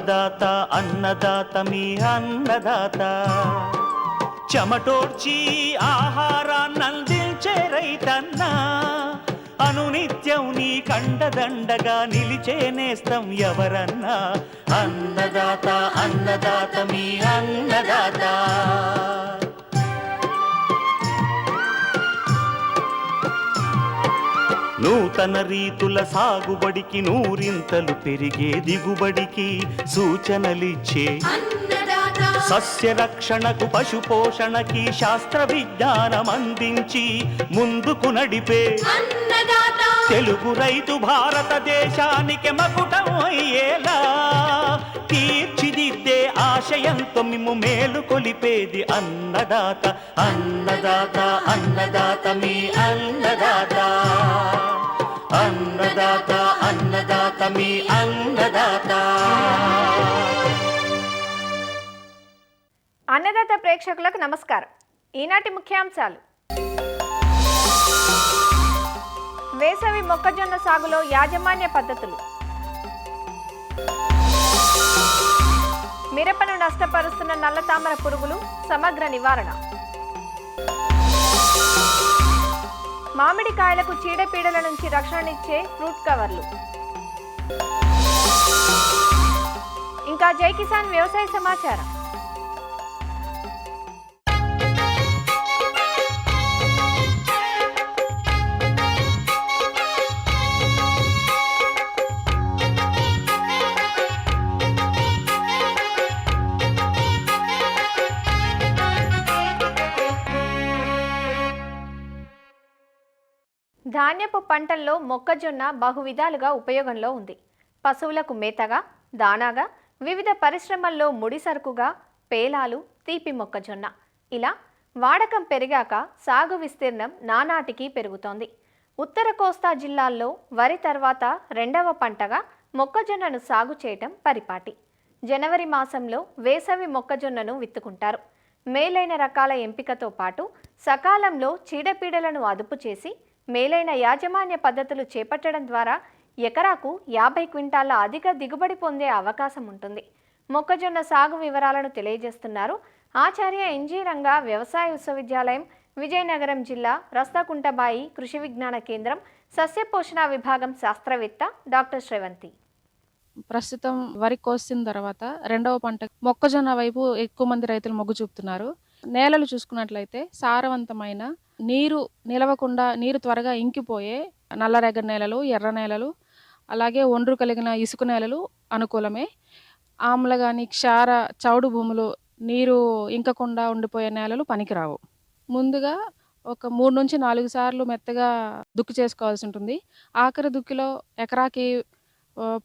అన్నదాత అన్నదాత మీ అన్నదాత చెమటోడ్చి ఆహారాన్నందించే రైతన్న అనునిత్యం నీ కండదండగా నిలిచే నేస్తం ఎవరన్నా అన్నదాత అన్నదాత మీ అన్నదాత. నూతన రీతుల సాగుబడికి నూరింతలు పెరిగే దిగుబడికి సూచనలిచ్చే సస్య రక్షణకు పశు పోషణకి శాస్త్ర విజ్ఞానం అందించి ముందుకు నడిపే తెలుగు రైతు భారతదేశానికి మకుటం అయ్యేలా తీర్చిదిద్దే ఆశయంతో మిమ్ము మేలు కొలిపేది అన్నదాత అన్నదాత అన్నదాత మీ అన్నదాత అన్నదాత అన్నదాత మీ అన్నదాత. అన్నదాత ప్రేక్షకులకు నమస్కారం. ఈనాటి ముఖ్యాంశాలు: వేసవి మొక్కజొన్న సాగులో యాజమాన్య పద్ధతులు, మిరపను నష్టపరుస్తున్న నల్లతామర పురుగులు సమగ్ర నివారణ, మామిడికాయలకు చీడపీడల నుంచి రక్షణనిచ్చే ఫ్రూట్ కవర్లు, ఇంకా జై కిసాన్ వ్యవసాయ సమాచారం. ధాన్యపు పంటల్లో మొక్కజొన్న బహువిధాలుగా ఉపయోగంలో ఉంది. పశువులకు మేతగా, దానాగా, వివిధ పరిశ్రమల్లో ముడి సరుకుగా, పేలాలు, తీపి మొక్కజొన్న ఇలా వాడకం పెరిగాక సాగు విస్తీర్ణం నానాటికి పెరుగుతోంది. ఉత్తర కోస్తా జిల్లాల్లో వరి తర్వాత రెండవ పంటగా మొక్కజొన్నను సాగు చేయటం పరిపాటి. జనవరి మాసంలో వేసవి మొక్కజొన్నను విత్తుకుంటారు. మేలైన రకాల ఎంపికతో పాటు సకాలంలో చీడపీడలను అదుపు చేసి మేలైన యాజమాన్య పద్ధతులు చేపట్టడం ద్వారా ఎకరాకు 50 క్వింటాల అధిక దిగుబడి పొందే అవకాశం ఉంటుంది. మొక్కజొన్న సాగు వివరాలను తెలియజేస్తున్నారు ఆచార్య ఎన్జీ రంగా వ్యవసాయ విశ్వవిద్యాలయం, విజయనగరం జిల్లా రస్తాకుంటబాయి కృషి విజ్ఞాన కేంద్రం సస్య పోషణ విభాగం శాస్త్రవేత్త డాక్టర్ శ్రవంతి. ప్రస్తుతం వరి కోసిన తర్వాత రెండవ పంట మొక్కజొన్న వైపు ఎక్కువ మంది రైతులు మొగ్గు చూపుతున్నారు. నేలలు చూసుకున్నట్లయితే సారవంతమైన, నీరు నిలవకుండా నీరు త్వరగా ఇంకిపోయే నల్లరేగడి నేలలు, ఎర్ర నేలలు, అలాగే ఒండ్రు కలిగిన ఇసుక నేలలు అనుకూలమే. ఆమ్ల కానీ క్షార చౌడు భూములు, నీరు ఇంకకుండా ఉండిపోయే నేలలు పనికిరావు. ముందుగా ఒక 3 నుంచి 4 సార్లు మెత్తగా దుక్కి చేసుకోవాల్సి ఉంటుంది. ఆఖరి దుక్కిలో ఎకరాకి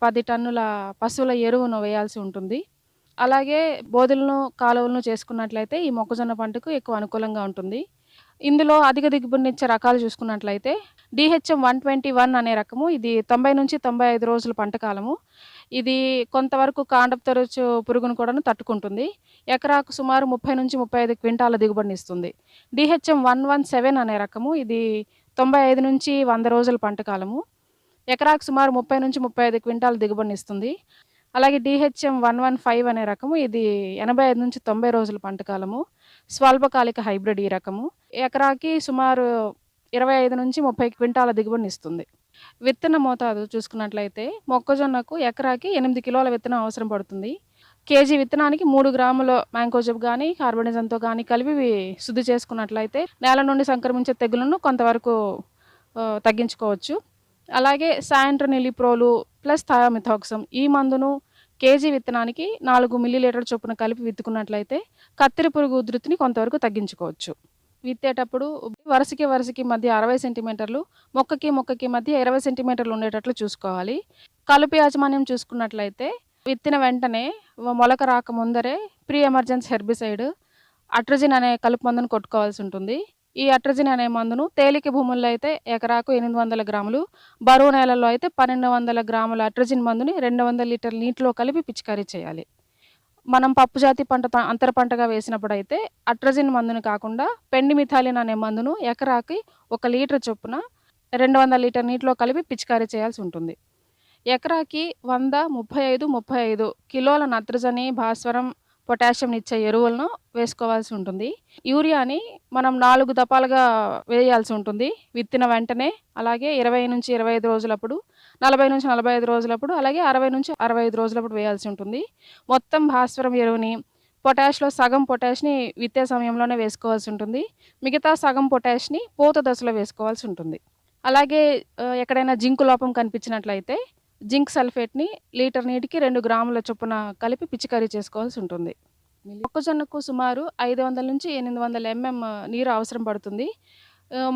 10 టన్నుల పశువుల ఎరువును వేయాల్సి ఉంటుంది. అలాగే బోధులను, కాలువలను చేసుకున్నట్లయితే ఈ మొక్కజొన్న పంటకు ఎక్కువ అనుకూలంగా ఉంటుంది. ఇందులో అధిక దిగుబడినిచ్చే రకాలు చూసుకున్నట్లయితే DHM 121 అనే రకము, ఇది 90 నుంచి 95 రోజుల పంట కాలము. ఇది కొంతవరకు కాండపు తొరచు పురుగును కూడా తట్టుకుంటుంది. ఎకరాకు సుమారు 30 నుంచి 35 క్వింటాల దిగుబడినిస్తుంది. DHM 117 అనే రకము, ఇది 95 నుంచి 100 రోజుల పంట కాలము. ఎకరాకు సుమారు 30 నుంచి 35 క్వింటాల దిగుబడినిస్తుంది. అలాగే DHM 115 అనే రకము, ఇది 85 నుంచి 90 రోజుల పంట కాలము. స్వల్పకాలిక హైబ్రిడ్ ఈ రకము. ఎకరాకి సుమారు 25 నుంచి 30 క్వింటాల దిగుబడినిస్తుంది. విత్తన మోతాదు చూసుకున్నట్లయితే మొక్కజొన్నకు ఎకరాకి 8 కిలోల విత్తనం అవసరం పడుతుంది. కేజీ విత్తనానికి 3 గ్రాముల మ్యాంకోజెబ్ కానీ కార్బనిజంతో కానీ కలిపి శుద్ధి చేసుకున్నట్లయితే నేల నుండి సంక్రమించే తెగులను కొంతవరకు తగ్గించుకోవచ్చు. అలాగే శాంట్రనిలిప్రోలు ప్లస్ థయామిథాక్సమ్ ఈ మందును కేజీ విత్తనానికి 4 మిల్లీలీటర్ల చొప్పున కలిపి విత్తుకున్నట్లయితే కత్తెర పురుగు ఉధృతిని కొంతవరకు తగ్గించుకోవచ్చు. విత్తేటప్పుడు వరుసకి మధ్య 60 సెంటీమీటర్లు, మొక్కకి మధ్య 20 సెంటీమీటర్లు ఉండేటట్లు చూసుకోవాలి. కలుపు యాజమాన్యం చూసుకున్నట్లయితే విత్తిన వెంటనే మొలక రాక ముందరే ప్రీ ఎమర్జెన్స్ హెర్బిసైడ్ అట్రజిన్ అనే కలుపు మందును కొట్టుకోవాల్సి ఉంటుంది. ఈ అట్రజిన్ అనే మందును తేలిక భూముల్లో అయితే ఎకరాకు 800 గ్రాములు, బరువు నేలల్లో అయితే 1200 గ్రాముల అట్రజిన్ మందుని 200 లీటర్ల నీటిలో కలిపి పిచికారీ చేయాలి. మనం పప్పు జాతి పంట అంతర పంటగా వేసినప్పుడు అయితే అట్రజిన్ మందుని కాకుండా పెండిమిథాలిన్ అనే మందును ఎకరాకి 1 లీటర్ చొప్పున 200 లీటర్ నీటిలో కలిపి పిచికారీ చేయాల్సి ఉంటుంది. ఎకరాకి 100, 35, 35 కిలోల నత్రజని, భాస్వరం, పొటాషియంనిచ్చే ఎరువులను వేసుకోవాల్సి ఉంటుంది. యూరియాని మనం 4 దఫాలుగా వేయాల్సి ఉంటుంది. విత్తిన వెంటనే, అలాగే 20-25 రోజులప్పుడు, 40-45 రోజులప్పుడు, అలాగే 60-65 రోజులప్పుడు వేయాల్సి ఉంటుంది. మొత్తం భాస్వరం ఎరువుని, పొటాష్‌లో సగం పొటాష్‌ని విత్తే సమయంలోనే వేసుకోవాల్సి ఉంటుంది. మిగతా సగం పొటాష్‌ని పూత దశలో వేసుకోవాల్సి ఉంటుంది. అలాగే ఎక్కడైనా జింకు లోపం కనిపించినట్లయితే జింక్ సల్ఫేట్‌ని లీటర్ నీటికి 2 గ్రాముల చొప్పున కలిపి పిచికారీ చేసుకోవాల్సి ఉంటుంది. మొక్కజొన్నకు సుమారు 500-800 నీరు అవసరం పడుతుంది.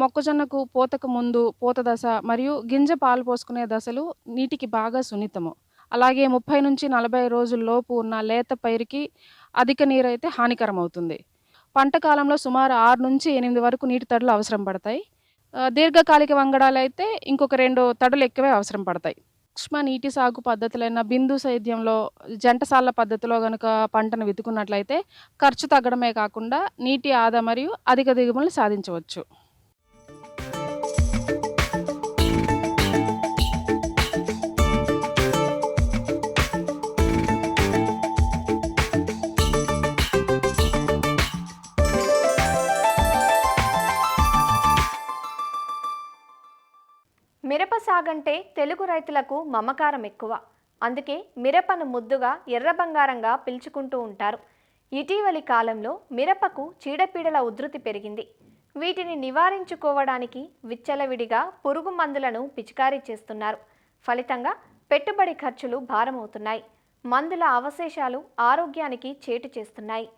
మొక్కజొన్నకు పూతకు ముందు, పూత దశ మరియు గింజ పాలు పోసుకునే దశలు నీటికి బాగా సున్నితము. అలాగే 30-40 రోజుల్లోపు ఉన్న లేత పైరుకి అధిక నీరైతే హానికరం అవుతుంది. పంట కాలంలో సుమారు 6-8 వరకు నీటి తడులు అవసరం పడతాయి. దీర్ఘకాలిక వంగడాలైతే ఇంకొక 2 తడులు ఎక్కువే అవసరం పడతాయి. సూక్ష్మ నీటి సాగు పద్ధతులైన బిందు సేద్యంలో, జంటసాల పద్ధతిలో గనుక పంటను విత్తుకున్నట్లయితే ఖర్చు తగ్గడమే కాకుండా నీటి ఆదా మరియు అధిక దిగుబడులు సాధించవచ్చు. మిరప సాగంటే తెలుగు రైతులకు మమకారం ఎక్కువ. అందుకే మిరపను ముద్దుగా ఎర్ర బంగారంగా పిలుచుకుంటూ ఉంటారు. ఇటీవలి కాలంలో మిరపకు చీడపీడల ఉధృతి పెరిగింది. వీటిని నివారించుకోవడానికి విచ్చలవిడిగా పురుగు మందులను పిచికారీ చేస్తున్నారు. ఫలితంగా పెట్టుబడి ఖర్చులు భారమవుతున్నాయి. మందుల అవశేషాలు ఆరోగ్యానికి చేటు చేస్తున్నాయి.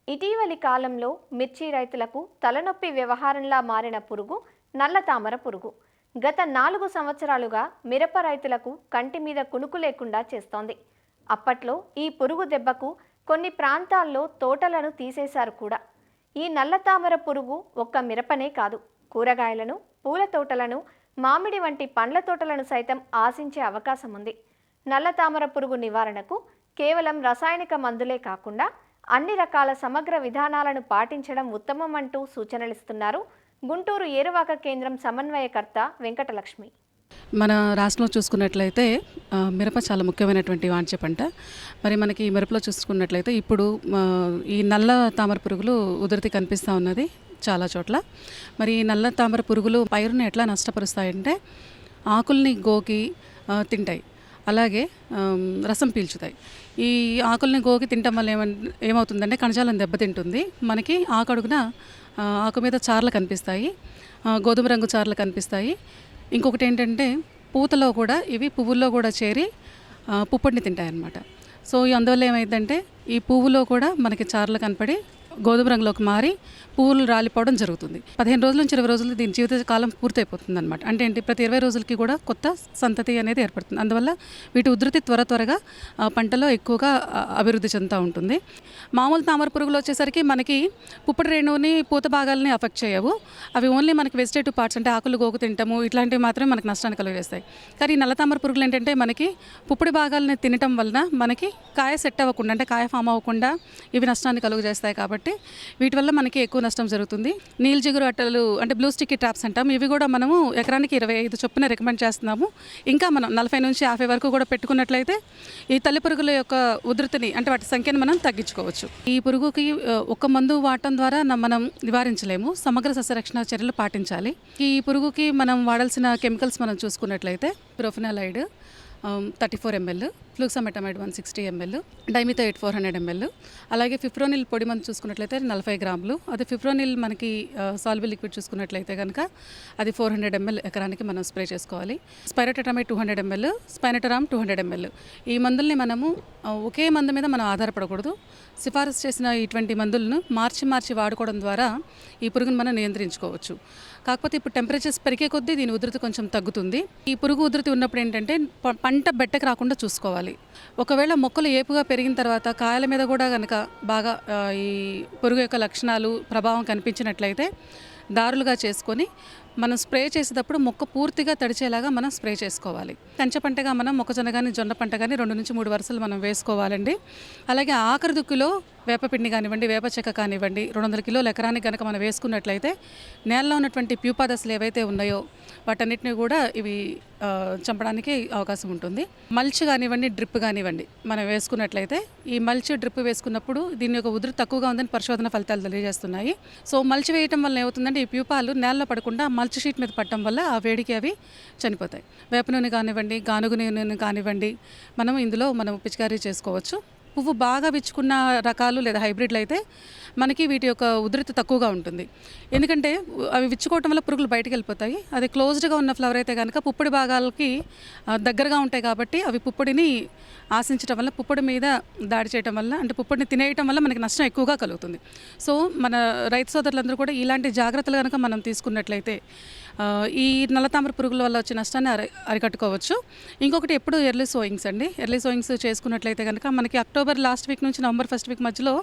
ఇటీవలి కాలంలో మిర్చి రైతులకు తలనొప్పి వ్యవహారంలా మారిన పురుగు నల్ల తామర పురుగు. గత 4 సంవత్సరాలుగా మిరప రైతులకు కంటి మీద కునుకు లేకుండా చేస్తోంది. అప్పట్లో ఈ పురుగు దెబ్బకు కొన్ని ప్రాంతాల్లో తోటలను తీసేశారు కూడా. ఈ నల్ల తామర పురుగు ఒక్క మిరపనే కాదు, కూరగాయలను, పూల తోటలను, మామిడి వంటి పండ్ల తోటలను సైతం ఆశించే అవకాశం ఉంది. నల్ల తామర పురుగు నివారణకు కేవలం రసాయనిక మందులే కాకుండా అన్ని రకాల సమగ్ర విధానాలను పాటించడం ఉత్తమం అంటూ సూచనలిస్తున్నారు గుంటూరు ఏరువాక కేంద్రం సమన్వయకర్త వెంకటలక్ష్మి. మన రాష్ట్రంలో చూసుకున్నట్లయితే మిరప చాలా ముఖ్యమైనటువంటి వాణిజ్య పంట. మరి మనకి మిరపలో చూసుకున్నట్లయితే ఇప్పుడు ఈ నల్ల తామర పురుగులు ఉధృతి కనిపిస్తూ ఉన్నది చాలా చోట్ల. మరి ఈ నల్ల తామర పురుగులు పైరుని ఎట్లా నష్టపరుస్తాయంటే ఆకుల్ని గోకి తింటాయి, అలాగే రసం పీల్చుతాయి. ఈ ఆకుల్ని గోకి తినటం వల్ల ఏమవుతుందంటే కణజాలం దెబ్బతింటుంది. మనకి ఆకడుగున ఆకు మీద చార్లు కనిపిస్తాయి, గోధుమ రంగు చార్లు కనిపిస్తాయి. ఇంకొకటి ఏంటంటే పూతలో కూడా ఇవి పువ్వుల్లో కూడా చేరి పుప్పొడిని తింటాయి అన్నమాట. సో అందువల్ల ఏమైందంటే ఈ పువ్వులో కూడా మనకి చార్లు కనపడి గోధుమ రంగులోకి మారి పువ్వులు రాలిపోవడం జరుగుతుంది. 15 రోజుల నుంచి 20 రోజులు దీని జీవిత కాలం పూర్తయిపోతుంది అనమాట. అంటే ఏంటి, ప్రతి 20 రోజులకి కూడా కొత్త సంతతి అనేది ఏర్పడుతుంది. అందువల్ల వీటి ఉధృతి త్వరగా పంటలో ఎక్కువగా అభివృద్ధి చెందుతూ ఉంటుంది. మామూలు తామర పురుగులు వచ్చేసరికి మనకి పుప్పటి రేణువుని, పూత భాగాలని అఫెక్ట్ చేయవు. అవి ఓన్లీ మనకి వెజిటేటివ్ పార్ట్స్ అంటే ఆకులు గోకు తింటాము, ఇట్లాంటివి మాత్రమే మనకి నష్టాన్ని కలుగజేస్తాయి. కానీ ఈ నల్ల తామర పురుగులు ఏంటంటే మనకి పుప్పటి భాగాలని తినటం వలన మనకి కాయ సెట్ అవ్వకుండా, అంటే కాయ ఫామ్ అవ్వకుండా ఇవి నష్టాన్ని కలుగజేస్తాయి. కాబట్టి వీటి వల్ల మనకి ఎక్కువ నష్టం జరుగుతుంది. నీల్ జిగురు అట్టలు అంటే బ్లూ స్టిక్కీ ట్రాప్స్ అంటాం. ఇవి కూడా మనము ఎకరానికి 25 చొప్పున రికమెండ్ చేస్తున్నాము. ఇంకా మనం 40-50 వరకు కూడా పెట్టుకున్నట్లయితే ఈ తల్లి పురుగుల యొక్క ఉధృతిని, అంటే వాటి సంఖ్యను మనం తగ్గించుకోవచ్చు. ఈ పురుగుకి ఒక మందు వాడటం ద్వారా మనం నివారించలేము. సమగ్ర సస్యరక్షణ చర్యలు పాటించాలి. ఈ పురుగుకి మనం వాడాల్సిన కెమికల్స్ మనం చూసుకున్నట్లయితే ప్రొఫెనాలైడ్ 34 ml, ఫ్లూక్సామెటమైడ్ 160 ml, డైమిథైడ్ 400 ml, అలాగే ఫిప్రోనిల్ పొడి మందు చూసుకున్నట్లయితే 40 గ్రాములు. అదే ఫిప్రోనిల్ మనకి సాల్బుల్ లిక్విడ్ చూసుకున్నట్లయితే కనుక అది 400 ml ఎకరానికి మనం స్ప్రే చేసుకోవాలి. స్పైరోటెట్రామైడ్ 200 ml, స్పైనటరామ్ 200 ml. ఈ మందుల్ని మనము ఒకే మందు మీద మనం ఆధారపడకూడదు. సిఫారసు చేసిన ఇటువంటి మందులను మార్చి వాడుకోవడం ద్వారా ఈ పురుగును మనం నియంత్రించుకోవచ్చు. కాకపోతే ఇప్పుడు టెంపరేచర్స్ పెరిగే కొద్దీ దీని ఉధృతి కొంచెం తగ్గుతుంది. ఈ పురుగు ఉధృతి ఉన్నప్పుడు ఏంటంటే పంట బెట్టకు రాకుండా చూసుకోవాలి. ఒకవేళ మొక్కలు ఏపుగా పెరిగిన తర్వాత కాయల మీద కూడా కనుక బాగా ఈ పురుగు యొక్క లక్షణాలు, ప్రభావం కనిపించినట్లయితే దారులుగా చేసుకొని మనం స్ప్రే చేసేటప్పుడు మొక్క పూర్తిగా తడిచేలాగా మనం స్ప్రే చేసుకోవాలి. కంచె పంటగా మనం మొక్కజొన్న కానీ జొన్న పంట కానీ 2 నుంచి 3 వరుసలు మనం వేసుకోవాలండి. అలాగే ఆఖరి దుక్కులో వేపపిండి కానివ్వండి, వేప చెక్క కానివ్వండి 200 కిలోల ఎకరానికి కనుక మనం వేసుకున్నట్లయితే నేలలో ఉన్నటువంటి ప్యూపా దశలు ఏవైతే ఉన్నాయో వాటన్నిటిని కూడా ఇవి చంపడానికి అవకాశం ఉంటుంది. మల్చ్ కానివ్వండి, డ్రిప్ కానివ్వండి మనం వేసుకున్నట్లయితే ఈ మల్చ్ డ్రిప్ వేసుకున్నప్పుడు దీని యొక్క ఉధృతి తక్కువగా ఉందని పరిశోధన ఫలితాలు తెలియజేస్తున్నాయి. సో మల్చ్ వేయటం వల్ల ఏమవుతుందంటే ఈ ప్యూపాలు నేలలో పడకుండా మల్చ్ షీట్ మీద పడటం వల్ల ఆ వేడికి అవి చనిపోతాయి. వేప నూనె కానివ్వండి, గానుగ నూనె కానివ్వండి మనం పిచికారీ చేసుకోవచ్చు. పువ్వు బాగా విచ్చుకున్న రకాలు లేదా హైబ్రిడ్లు అయితే మనకి వీటి యొక్క ఉధృతి తక్కువగా ఉంటుంది. ఎందుకంటే అవి విచ్చుకోవటం వల్ల పురుగులు బయటకు వెళ్ళిపోతాయి. అది క్లోజ్డ్గా ఉన్న ఫ్లవర్ అయితే కనుక పుప్పొడి భాగాలకి దగ్గరగా ఉంటాయి కాబట్టి అవి పుప్పొడిని ఆశించడం వల్ల, పుప్పొడి మీద దాడి చేయడం వల్ల, అంటే పుప్పొడిని తినేయటం వల్ల మనకి నష్టం ఎక్కువగా కలుగుతుంది. సో మన రైతు సోదరులందరూ కూడా ఇలాంటి జాగ్రత్తలు కనుక మనం తీసుకున్నట్లయితే ఈ నల్లతామర పురుగుల వల్ల వచ్చే నష్టాన్ని అరికట్టుకోవచ్చు. ఇంకొకటి ఎప్పుడు ఎర్లీ సోయింగ్స్ అండి. ఎర్లీ సోయింగ్స్ చేసుకున్నట్లయితే కనుక మనకి అక్టోబర్ లాస్ట్ వీక్ నుంచి నవంబర్ ఫస్ట్ వీక్ మధ్యలో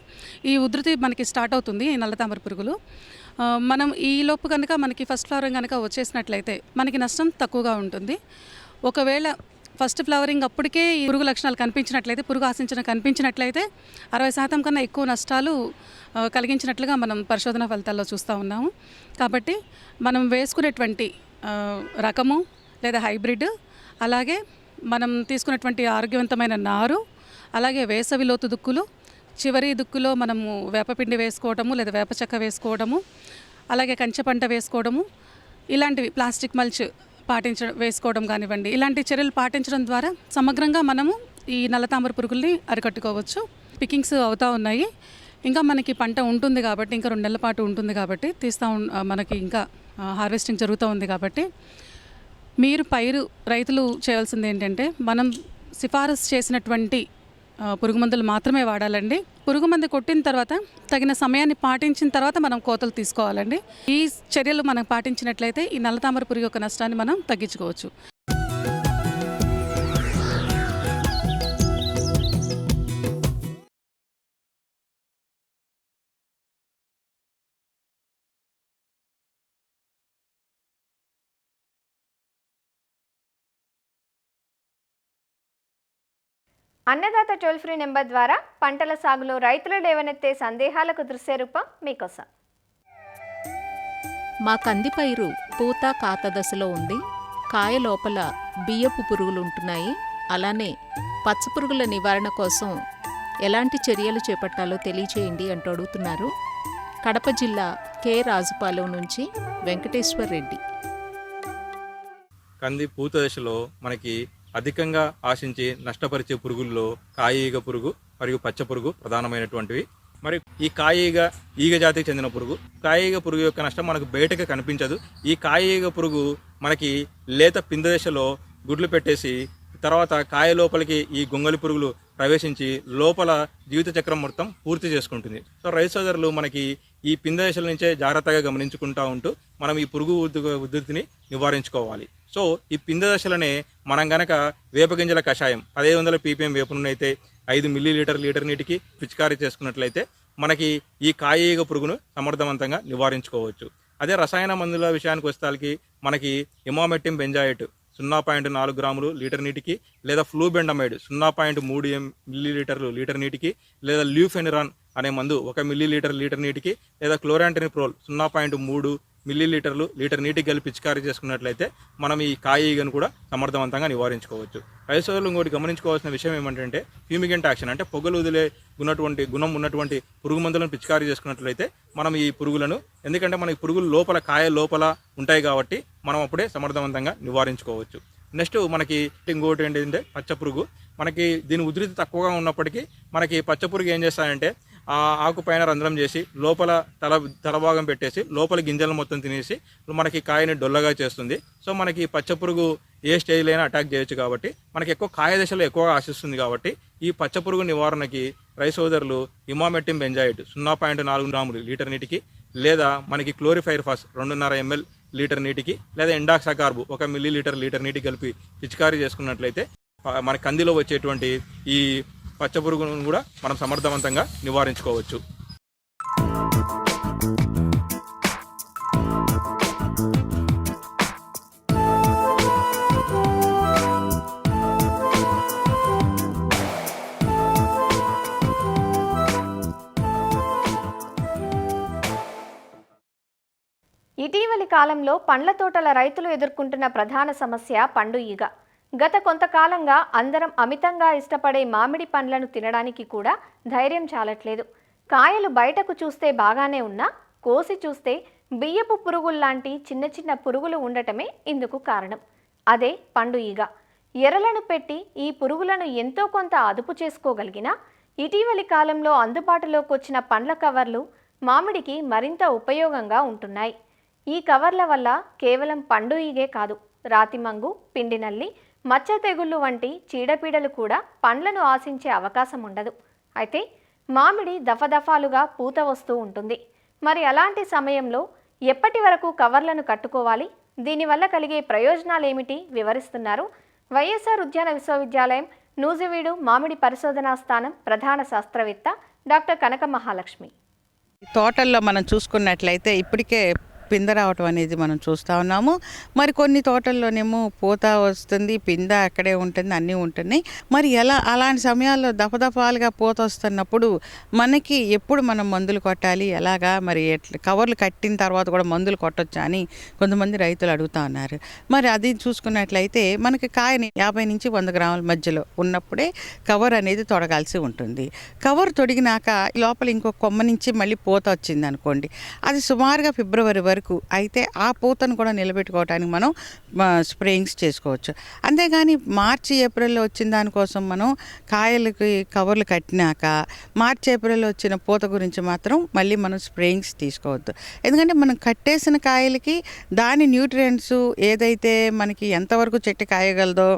ఈ ఉధృతి మనకి స్టార్ట్ అవుతుంది ఈ నల్లతామర పురుగులు. మనం ఈ లోపు కనుక మనకి ఫస్ట్ ఫ్లవరింగ్ కనుక వచ్చేసినట్లయితే మనకి నష్టం తక్కువగా ఉంటుంది. ఒకవేళ ఫస్ట్ ఫ్లవరింగ్ అప్పటికే ఈ పురుగు లక్షణాలు కనిపించినట్లయితే, పురుగు ఆశించడం కనిపించినట్లయితే 60% కన్నా ఎక్కువ నష్టాలు కలిగించినట్లుగా మనం పరిశోధన ఫలితాల్లో చూస్తూ ఉన్నాము. కాబట్టి మనం వేసుకునేటువంటి రకము లేదా హైబ్రిడ్, అలాగే మనం తీసుకున్నటువంటి ఆరోగ్యవంతమైన నారు, అలాగే వేసవి లోతు దుక్కులు, చివరి దుక్కులో మనము వేపపిండి వేసుకోవడము లేదా వేప చెక్క వేసుకోవడము, అలాగే కంచె పంట వేసుకోవడము, ఇలాంటివి ప్లాస్టిక్ మల్చ్ వేసుకోవడం కానివ్వండి, ఇలాంటి చర్యలు పాటించడం ద్వారా సమగ్రంగా మనము ఈ నల్లతామర పురుగుల్ని అరికట్టుకోవచ్చు. పికింగ్స్ అవుతూ ఉన్నాయి. ఇంకా మనకి పంట ఉంటుంది కాబట్టి, ఇంకా 2 నెలల పాటు ఉంటుంది కాబట్టి మనకి ఇంకా హార్వెస్టింగ్ జరుగుతూ ఉంది కాబట్టి మీరు రైతులు చేయాల్సింది ఏంటంటే మనం సిఫారసు చేసినటువంటి పురుగు మందులు మాత్రమే వాడాలండి. పురుగు మందు కొట్టిన తర్వాత తగిన సమయాన్ని పాటించిన తర్వాత మనం కోతలు తీసుకోవాలండి. ఈ చర్యలు మనం పాటించినట్లయితే ఈ నల్లతామర పురుగు యొక్క నష్టాన్ని మనం తగ్గించుకోవచ్చు. అన్నదాత టోల్ ఫ్రీ నెంబర్ ద్వారా పంటల సాగులో రైతులు లేవనెత్తే సందేహాలకు దృశ్య రూపం మీకోసం. మా కంది పైరు పూత కాత దశలో ఉంది. కాయ లోపల బియ్యపు పురుగులు ఉంటున్నాయి. అలానే పచ్చపురుగుల నివారణ కోసం ఎలాంటి చర్యలు చేపట్టాలో తెలియచేయండి అంటూ అడుగుతున్నారు కడప జిల్లా కె రాజుపాలెం నుంచి వెంకటేశ్వర్ రెడ్డి. కంది పూత దశలో మనకి అధికంగా ఆశించి నష్టపరిచే పురుగుల్లో కాయీగ పురుగు మరియు పచ్చ పురుగు ప్రధానమైనటువంటివి. మరి ఈ ఈగ జాతికి చెందిన పురుగు, కాయీగ పురుగు యొక్క నష్టం మనకు బయటకు కనిపించదు. ఈ కాయీగ పురుగు మనకి లేత పింద దశలో గుడ్లు పెట్టేసి తర్వాత కాయ లోపలికి ఈ గొంగలి పురుగులు ప్రవేశించి లోపల జీవిత చక్రం మొత్తం పూర్తి చేసుకుంటుంది. సో రైతు సోదరులు మనకి ఈ పింద దశల నుంచే జాగ్రత్తగా గమనించుకుంటూ ఉంటూ మనం ఈ పురుగు ఉధృతిని నివారించుకోవాలి. సో ఈ పింద దశలనే మనం గనక వేపగింజల కషాయం 1500 ppm వేప నూనె అయితే 5 ml లీటర్ నీటికి పిచికారీ చేసుకున్నట్లయితే మనకి ఈ కాయీగ పురుగును సమర్థవంతంగా నివారించుకోవచ్చు. అదే రసాయన మందుల విషయానికి వస్తానికి మనకి ఇమామెట్టిన్ బెంజాయిట్ 0.4 గ్రాములు లీటర్ నీటికి, లేదా ఫ్లూబెండమైడ్ 0.3 ml లీటర్ నీటికి, లేదా ల్యూఫెనిరాన్ అనే మందు 1 ml లీటర్ నీటికి, లేదా క్లోరాంటనిప్రోల్ 0.3 ml లీటర్ నీటికి కలిపి పిచికారీ చేసుకున్నట్లయితే మనం ఈ కాయీగను కూడా సమర్థవంతంగా నివారించుకోవచ్చు. రైతు సోదరులు ఇంకోటి గమనించుకోవాల్సిన విషయం ఏమంటే ఫ్యూమిగెంట్ యాక్షన్, అంటే పొగలు వదిలే గుణం ఉన్నటువంటి పురుగు మందులను పిచికారీ చేసుకున్నట్లయితే మనం ఈ పురుగులను, ఎందుకంటే మనకి పురుగులు కాయ లోపల ఉంటాయి కాబట్టి మనం అప్పుడే సమర్థవంతంగా నివారించుకోవచ్చు. నెక్స్ట్ మనకి ఇంకోటి ఏంటంటే పచ్చ పురుగు. మనకి దీని ఉధృతి తక్కువగా ఉన్నప్పటికీ మనకి పచ్చ పురుగు ఏం చేస్తాయంటే ఆ ఆకు పైన రంధ్రం చేసి లోపల తలభాగం పెట్టేసి లోపల గింజలు మొత్తం తినేసి మనకి కాయని డొల్లగా చేస్తుంది. సో మనకి పచ్చ పురుగు ఏ స్టేజ్లో అయినా అటాక్ చేయొచ్చు కాబట్టి మనకి ఎక్కువ కాయ దశలో ఎక్కువగా ఆశిస్తుంది. కాబట్టి ఈ పచ్చ పురుగు నివారణకి రైతు సోదరులు ఇమామెట్టిన్ బెంజాయిట్ 0.4 గ్రాములు లీటర్ నీటికి, లేదా మనకి క్లోరిఫైర్ఫాస్ 2.5 ml లీటర్ నీటికి, లేదా ఎండాక్సాకార్బు 1 ml లీటర్ నీటికి కలిపి పిచికారీ చేసుకున్నట్లయితే మన కందిలో వచ్చేటువంటి ఈ పచ్చ పురుగును కూడా మనం సమర్థవంతంగా నివారించుకోవచ్చు. ఇటీవలి కాలంలో పండ్ల తోటల రైతులు ఎదుర్కొంటున్న ప్రధాన సమస్య పండు ఈగ. గత కొంతకాలంగా అందరం అమితంగా ఇష్టపడే మామిడి పండ్లను తినడానికి కూడా ధైర్యం చాలట్లేదు. కాయలు బయటకు చూస్తే బాగానే ఉన్నా కోసి చూస్తే బియ్యపు పురుగుల్లాంటి చిన్న చిన్న పురుగులు ఉండటమే ఇందుకు కారణం. అదే పండు ఈగ. ఎరలను పెట్టి ఈ పురుగులను ఎంతో కొంత అదుపు చేసుకోగలిగినా ఇటీవలి కాలంలో అందుబాటులోకి వచ్చిన పండ్ల కవర్లు మామిడికి మరింత ఉపయోగంగా ఉంటున్నాయి. ఈ కవర్ల వల్ల కేవలం పండు ఈగే కాదు, రాతిమంగు, పిండి నల్లి, మచ్చ తెగుళ్ళు వంటి చీడపీడలు కూడా పండ్లను ఆశించే అవకాశం ఉండదు. అయితే మామిడి దఫదఫాలుగా పూత వస్తూ ఉంటుంది. మరి అలాంటి సమయంలో ఎప్పటి వరకు కవర్లను కట్టుకోవాలి, దీనివల్ల కలిగే ప్రయోజనాలేమిటి వివరిస్తున్నారు వైఎస్ఆర్ ఉద్యాన విశ్వవిద్యాలయం నూజివీడు మామిడి పరిశోధనా స్థానం ప్రధాన శాస్త్రవేత్త డాక్టర్ కనక మహాలక్ష్మి. తోటల్లో మనం చూసుకున్నట్లయితే ఇప్పటికే పింద రావటం అనేది మనం చూస్తూ ఉన్నాము. మరి కొన్ని తోటల్లోనేమో పూత వస్తుంది, పింద అక్కడే ఉంటుంది, అన్నీ ఉంటున్నాయి. మరి అలాంటి సమయాల్లో దఫదఫాలుగా పూత వస్తున్నప్పుడు మనకి ఎప్పుడు మనం మందులు కొట్టాలి, ఎలాగా మరి కవర్లు కట్టిన తర్వాత కూడా మందులు కొట్టొచ్చా అని కొంతమంది రైతులు అడుగుతూ ఉన్నారు. మరి అది చూసుకున్నట్లయితే మనకి కాయని 50 నుంచి 100 గ్రాముల మధ్యలో ఉన్నప్పుడే కవర్ అనేది తొడగాల్సి ఉంటుంది. కవర్ తొడిగినాక లోపల ఇంకో కొమ్మ నుంచి మళ్ళీ పూత వచ్చింది అనుకోండి, అది సుమారుగా ఫిబ్రవరి వరకు అయితే ఆ పూతను కూడా నిలబెట్టుకోవడానికి మనం స్ప్రేయింగ్స్ చేసుకోవచ్చు. అంతేగాని మార్చి ఏప్రిల్లో వచ్చిన దానికోసం మనం కాయలకి కవర్లు కట్టినాక మార్చి ఏప్రిల్లో వచ్చిన పూత గురించి మాత్రం మళ్ళీ మనం స్ప్రేయింగ్స్ తీసుకోవద్దు. ఎందుకంటే మనం కట్టేసిన కాయలకి దాని న్యూట్రియంట్స్ ఏదైతే మనకి ఎంతవరకు చెట్టు కాయగలదో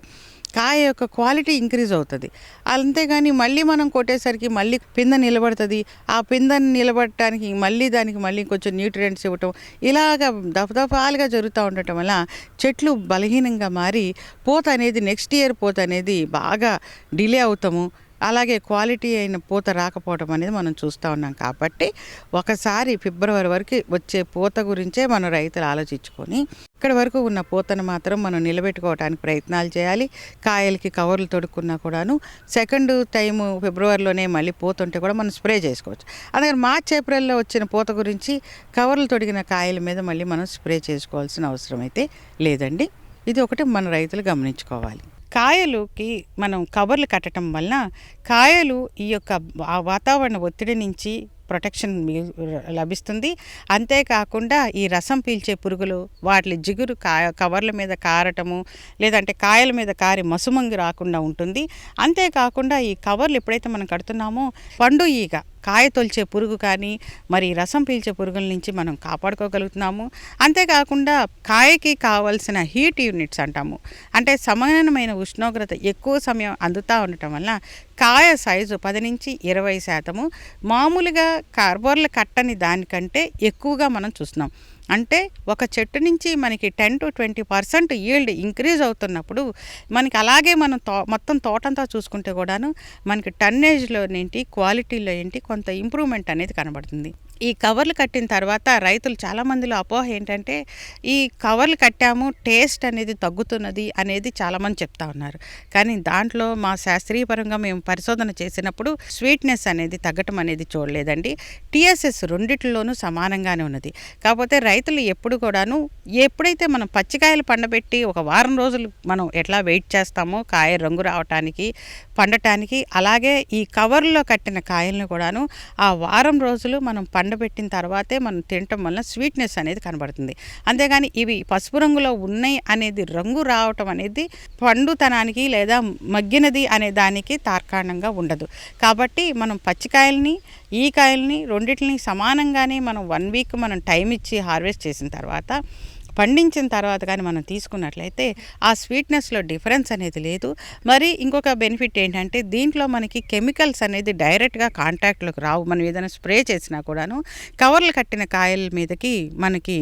కాయ యొక్క క్వాలిటీ ఇంక్రీజ్ అవుతుంది. అంతేగాని మళ్ళీ మనం కొట్టేసరికి మళ్ళీ పింద నిలబడుతుంది. ఆ పిందని నిలబడటానికి దానికి మళ్ళీ కొంచెం న్యూట్రియంట్స్ ఇవ్వటం ఇలాగ దఫదఫాలుగా జరుగుతూ ఉండటం వల్ల చెట్లు బలహీనంగా మారి పూత అనేది నెక్స్ట్ ఇయర్ పూత అనేది బాగా డిలే అవుతాము. అలాగే క్వాలిటీ అయిన పూత రాకపోవడం అనేది మనం చూస్తూ ఉన్నాం. కాబట్టి ఒకసారి ఫిబ్రవరి వరకు వచ్చే పూత గురించే మనం రైతులు ఆలోచించుకొని ఇక్కడి వరకు ఉన్న పూతను మాత్రం మనం నిలబెట్టుకోవడానికి ప్రయత్నాలు చేయాలి. కాయలకి కవర్లు తొడుక్కున్నా కూడాను సెకండ్ టైము ఫిబ్రవరిలోనే మళ్ళీ పూత ఉంటే కూడా మనం స్ప్రే చేసుకోవచ్చు. అలాగే మార్చ్ ఏప్రిల్లో వచ్చిన పూత గురించి కవర్లు తొడిగిన కాయల మీద మళ్ళీ మనం స్ప్రే చేసుకోవాల్సిన అవసరం అయితే లేదండి. ఇది ఒకటి మన రైతులు గమనించుకోవాలి. కాయలుకి మనం కవర్లు కట్టడం వలన కాయలు ఈ యొక్క వాతావరణ ఒత్తిడి నుంచి ప్రొటెక్షన్ లభిస్తుంది. అంతేకాకుండా ఈ రసం పీల్చే పురుగులు వాటి జిగురు కవర్ల మీద కారటము లేదంటే కాయల మీద కారి మసుమంగి రాకుండా ఉంటుంది. అంతేకాకుండా ఈ కవర్లు ఎప్పుడైతే మనం కడుతున్నామో పండు ఈగ కాయ తొలిచే పురుగు కానీ మరి రసం పీల్చే పురుగుల నుంచి మనం కాపాడుకోగలుగుతున్నాము. అంతేకాకుండా కాయకి కావాల్సిన హీట్ యూనిట్స్ అంటాము, అంటే సమానమైన ఉష్ణోగ్రత ఎక్కువ సమయం అందుతూ ఉండటం వల్ల కాయ సైజు 10 నుంచి 20% మామూలుగా కార్బోర్లు కట్టని దానికంటే ఎక్కువగా మనం చూస్తున్నాం. అంటే ఒక చెట్టు నుంచి మనకి 10 to 20% ఈల్డ్ ఇంక్రీజ్ అవుతున్నప్పుడు మనకి అలాగే మనం మొత్తం తోటంతా చూసుకుంటే కూడాను మనకి టన్నేజ్లో ఏంటి క్వాలిటీలో ఏంటి కొంత ఇంప్రూవ్మెంట్ అనేది కనబడుతుంది. ఈ కవర్లు కట్టిన తర్వాత రైతులు చాలామందిలో అపోహ ఏంటంటే ఈ కవర్లు కట్టాము టేస్ట్ అనేది తగ్గుతున్నది అనేది చాలామంది చెప్తా ఉన్నారు. కానీ దాంట్లో మా శాస్త్రీయపరంగా మేము పరిశోధన చేసినప్పుడు స్వీట్నెస్ అనేది తగ్గటం అనేది చూడలేదండి. టీఎస్ఎస్ రెండిట్లోనూ సమానంగానే ఉన్నది. కాకపోతే రైతులు ఎప్పుడు కూడాను ఎప్పుడైతే మనం పచ్చికాయలు పండబెట్టి ఒక వారం రోజులు మనం ఎట్లా వెయిట్ చేస్తామో కాయ రంగు రావటానికి పండటానికి, అలాగే ఈ కవర్లో కట్టిన కాయలను కూడాను ఆ వారం రోజులు మనం పండబెట్టిన తర్వాతే మనం తినటం వల్ల స్వీట్నెస్ అనేది కనబడుతుంది. అంతేగాని ఇవి పసుపు రంగులో ఉన్నాయి అనేది రంగు రావటం అనేది పండుతనానికి లేదా మగ్గినది అనే దానికి తార్కాణంగా ఉండదు. కాబట్టి మనం పచ్చికాయల్ని ఈ కాయల్ని రెండింటిని సమానంగానే మనం 1 వీక్ మనం టైం ఇచ్చి హార్వెస్ట్ చేసిన తర్వాత పండించిన తర్వాత కానీ మనం తీసుకున్నట్లయితే ఆ స్వీట్నెస్లో డిఫరెన్స్ అనేది లేదు. మరి ఇంకొక బెనిఫిట్ ఏంటంటే దీంట్లో మనకి కెమికల్స్ అనేది డైరెక్ట్గా కాంటాక్ట్లోకి రావు. మనం ఏదైనా స్ప్రే చేసినా కూడాను కవర్లు కట్టిన కాయల మీదకి మనకి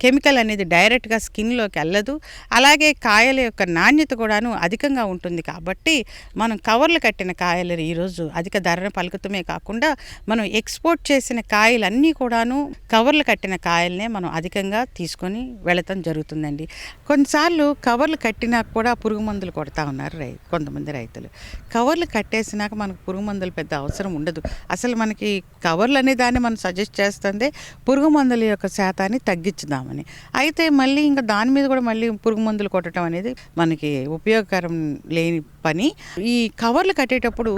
కెమికల్ అనేది డైరెక్ట్గా స్కిన్లోకి వెళ్ళదు. అలాగే కాయల యొక్క నాణ్యత కూడాను అధికంగా ఉంటుంది. కాబట్టి మనం కవర్లు కట్టిన కాయలు ఈరోజు అధిక ధరను పలుకుతమే కాకుండా మనం ఎక్స్పోర్ట్ చేసిన కాయలన్నీ కూడాను కవర్లు కట్టిన కాయలనే మనం అధికంగా తీసుకొని వెళ్ళటం జరుగుతుందండి. కొన్నిసార్లు కవర్లు కట్టినాక కూడా పురుగు మందులు కొడతా ఉన్నారు కొంతమంది రైతులు. కవర్లు కట్టేసినాక మనకు పురుగు మందులు పెద్ద అవసరం ఉండదు. అసలు మనకి కవర్లు అనే దాన్ని మనం సజెస్ట్ చేస్తుంది పురుగు మందుల యొక్క శాతాన్ని తగ్గించ పెంచుదామని. అయితే మళ్ళీ ఇంకా దాని మీద కూడా మళ్ళీ పురుగు మందులు కొట్టడం అనేది మనకి ఉపయోగకరం లేని పని. ఈ కవర్లు కట్టేటప్పుడు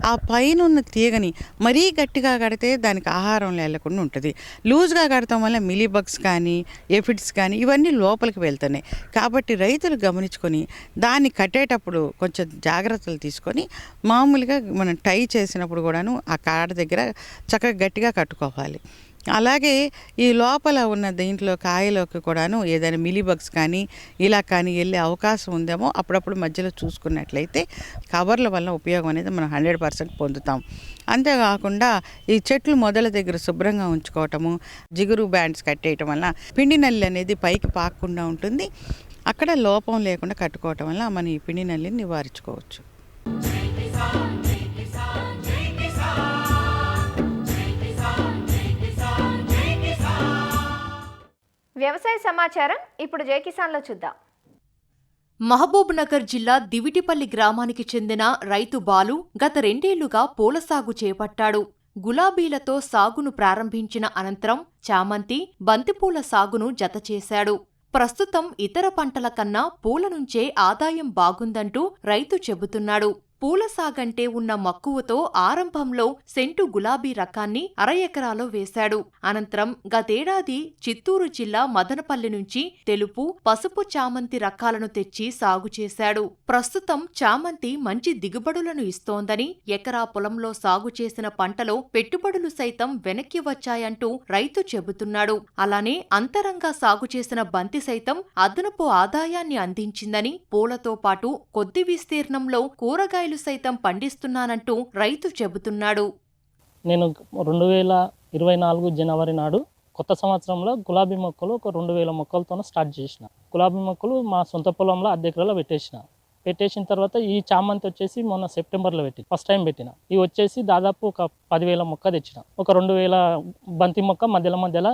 ఆ పైన ఉన్న తీగని మరీ గట్టిగా కడితే దానికి ఆహారం లేకుండా ఉంటుంది. లూజ్గా కడతాం వల్ల మిలీబగ్స్ కానీ ఎఫిడ్స్ కానీ ఇవన్నీ లోపలికి వెళ్తున్నాయి. కాబట్టి రైతులు గమనించుకొని దాన్ని కట్టేటప్పుడు కొంచెం జాగ్రత్తలు తీసుకొని మామూలుగా మనం టై చేసినప్పుడు కూడాను ఆ కాడ దగ్గర చక్కగా గట్టిగా కట్టుకోవాలి. అలాగే ఈ లోపల ఉన్న దీంట్లో కాయలోకి కూడాను ఏదైనా మిలీబగ్స్ కానీ ఇలా కానీ వెళ్ళే అవకాశం ఉందేమో అప్పుడప్పుడు మధ్యలో చూసుకున్నట్లయితే కవర్ల వల్ల ఉపయోగం అనేది మనం 100% పొందుతాం. అంతేకాకుండా ఈ చెట్లు మొదల దగ్గర శుభ్రంగా ఉంచుకోవటము, జిగురు బ్యాండ్స్ కట్టేయటం వల్ల పిండి నల్లి అనేది పైకి పాకకుండా ఉంటుంది. అక్కడ లోపం లేకుండా కట్టుకోవటం వల్ల మనం ఈ పిండి నల్లిని నివారించుకోవచ్చు. వ్యవసాయ సమాచారం ఇప్పుడు జై కిసాన్లో చూద్దాం. మహబూబ్నగర్ జిల్లా దివిటిపల్లి గ్రామానికి చెందిన రైతు బాలు గత 2 ఏళ్లుగా పూల సాగు చేపట్టాడు. గులాబీలతో సాగును ప్రారంభించిన అనంతరం చామంతి, బంతిపూల సాగును జతచేశాడు. ప్రస్తుతం ఇతర పంటల కన్నా పూల నుంచే ఆదాయం బాగుందంటూ రైతు చెబుతున్నాడు. పూల సాగంటే ఉన్న మక్కువతో ఆరంభంలో సెంటు గులాబీ రకాన్ని 1/2 ఎకరాలో వేశాడు. అనంతరం గతేడాది చిత్తూరు జిల్లా మదనపల్లి నుంచి తెలుపు, పసుపు చామంతి రకాలను తెచ్చి సాగు చేశాడు. ప్రస్తుతం చామంతి మంచి దిగుబడులను ఇస్తోందని, ఎకరా పొలంలో సాగు చేసిన పంటలో పెట్టుబడులు సైతం వెనక్కి వచ్చాయంటూ రైతు చెబుతున్నాడు. అలానే అంతరంగా సాగు చేసిన బంతి సైతం అదనపు ఆదాయాన్ని అందించిందని, పూలతో పాటు కొద్ది విస్తీర్ణంలో కూరగాయలు సైతం పండిస్తున్నానంటూ రైతు చెబుతున్నాడు. నేను 2024 జనవరి నాడు కొత్త సంవత్సరంలో గులాబీ మొక్కలు ఒక 2000 మొక్కలతో స్టార్ట్ చేసిన. గులాబీ మొక్కలు మా సొంత పొలంలో అద్దె ఎకరాలో పెట్టేసిన తర్వాత ఈ చామంతి వచ్చేసి మొన్న సెప్టెంబర్లో ఫస్ట్ టైం పెట్టిన. ఇవి వచ్చేసి దాదాపు ఒక 10,000 మొక్క తెచ్చిన. ఒక 2,000 బంతి మొక్క మధ్యలో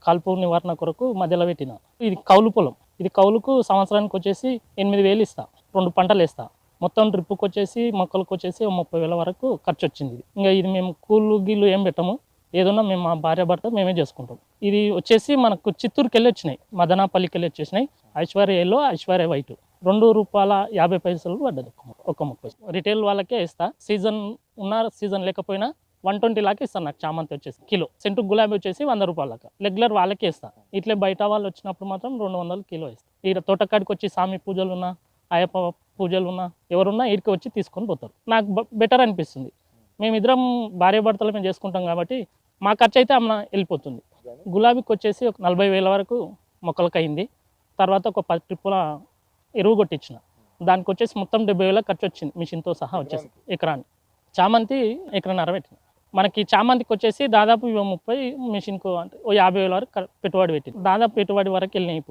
కాల్పు నివారణ కొరకు మధ్యలో పెట్టిన. ఇది కౌలు పొలం. ఇది కౌలుకు సంవత్సరానికి వచ్చేసి 8,000 ఇస్తా. 2 పంటలు వేస్తా. మొత్తం డ్రిప్పుకి వచ్చేసి మొక్కలకు వచ్చేసి 30,000 వరకు ఖర్చు వచ్చింది. ఇంకా ఇది మేము కూలు గీళ్ళు ఏం పెట్టము, ఏదన్నా మేము మా భార్య భర్త మేమే చేసుకుంటాం. ఇది వచ్చేసి మనకు చిత్తూరుకి వెళ్ళి వచ్చినాయి, మదనాపల్లికి వెళ్ళి వచ్చేసినాయి. ఐశ్వర్య ఎల్లో, ఐశ్వర్య వైట్ ₹2.50 పడ్డది ఒక మొక్క. రిటైల్ వాళ్ళకే ఇస్తా. సీజన్ ఉన్నా సీజన్ లేకపోయినా 120 లాగా ఇస్తాను నాకు చామంతి వచ్చేసి కిలో. సెంటు గులాబీ వచ్చేసి ₹100 రెగ్యులర్ వాళ్ళకే ఇస్తా. ఇట్లే బయట వాళ్ళు వచ్చినప్పుడు మాత్రం 200 కిలో ఇస్తా. ఈ తోటకాడికి వచ్చి స్వామి పూజలు ఉన్నా, అయ్యప్ప పూజలు ఉన్నా, ఎవరున్నా ఇడికి వచ్చి తీసుకొని పోతారు. నాకు బెటర్ అనిపిస్తుంది. మేమిద్దరం భార్య భర్తలు మేము చేసుకుంటాం కాబట్టి మా ఖర్చు అయితే అమ్మ వెళ్ళిపోతుంది. గులాబీకి వచ్చేసి ఒక 40,000 వరకు మొక్కలకు అయింది. తర్వాత ఒక 10 ట్రిప్పుల ఎరువు కొట్టించిన. దానికి వచ్చేసి మొత్తం 70,000 ఖర్చు వచ్చింది మిషన్తో సహా వచ్చేసి ఎకరాన్ని. చామంతి 1.5 ఎకరం పెట్టిన. మనకి చామంతికి వచ్చేసి దాదాపు 30 మిషన్కు అంటే 50,000 వరకు పెట్టుబడి పెట్టింది. దాదాపు పెట్టుబడి వరకు వెళ్ళినాయి.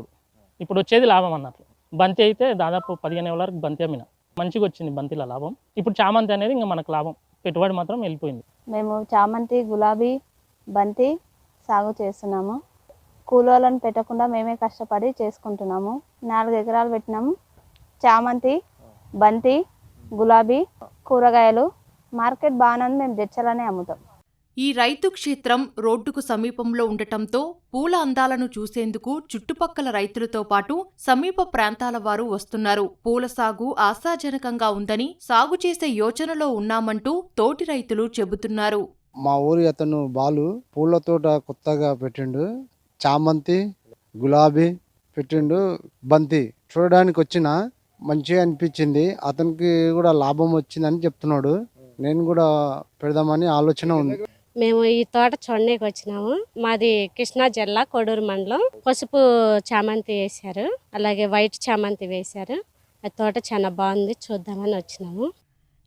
ఇప్పుడు వచ్చేది లాభం అన్నట్లు. బంతి అయితే దాదాపు 15,000 వరకు బంతి అమ్మిన. మంచిగా వచ్చింది బంతిలో లాభం. ఇప్పుడు చామంతి అనేది ఇంకా మనకు లాభం. పెట్టుబడి మాత్రం వెళ్ళిపోయింది. మేము చామంతి, గులాబీ, బంతి సాగు చేస్తున్నాము. కూలోళ్ళని పెట్టకుండా మేమే కష్టపడి చేసుకుంటున్నాము. 4 ఎకరాలు పెట్టినాము. చామంతి, బంతి, గులాబీ, కూరగాయలు. మార్కెట్ బాగానే మేము జడ్చలనే అమ్ముతాం. ఈ రైతు క్షేత్రం రోడ్డుకు సమీపంలో ఉండటంతో పూల అందాలను చూసేందుకు చుట్టుపక్కల రైతులతో పాటు సమీప ప్రాంతాల వారు వస్తున్నారు. పూల సాగు ఆశాజనకంగా ఉందని, సాగు చేసే యోచనలో ఉన్నామంటూ తోటి రైతులు చెబుతున్నారు. మా ఊరి అతను బాలు పూల తోట కొత్తగా పెట్టిండు. చామంతి, గులాబీ పెట్టిండు, బంతి చూడడానికి వచ్చిన మంచిగా అనిపించింది. అతనికి కూడా లాభం వచ్చిందని చెప్తున్నాడు. నేను కూడా పెడదామని ఆలోచన ఉంది. మేము ఈ తోట చూడడానికి వచ్చినాము. మాది కృష్ణా జిల్లా కొడూరు మండలం. పసుపు చామంతి వేశారు, అలాగే వైట్ చామంతి వేశారు. ఆ తోట చాలా బాగుంది, చూద్దామని వచ్చినాము.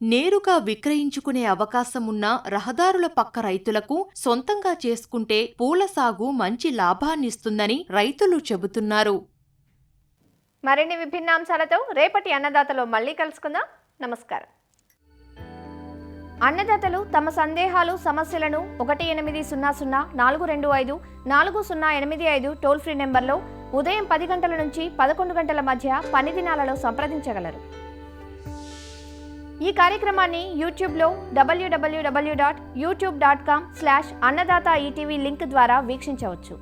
నేరుగా విక్రయించుకునే అవకాశం ఉన్న రహదారుల పక్క రైతులకు సొంతంగా చేసుకుంటే పూల సాగు మంచి లాభాన్నిస్తుందని రైతులు చెబుతున్నారు. మరిన్ని విభిన్న అంశాలతో రేపటి అన్నదాతలో మళ్ళీ కలుసుకుందాం. నమస్కారం. అన్నదాతలు తమ సందేహాలు, సమస్యలను 1800-425-4085 టోల్ ఫ్రీ నెంబర్లో ఉదయం 10 గంటల నుంచి 11 గంటల మధ్య పని దినాలలో సంప్రదించగలరు. ఈ కార్యక్రమాన్ని యూట్యూబ్లో www.youtube.com/annadaata ETV లింక్ ద్వారా వీక్షించవచ్చు.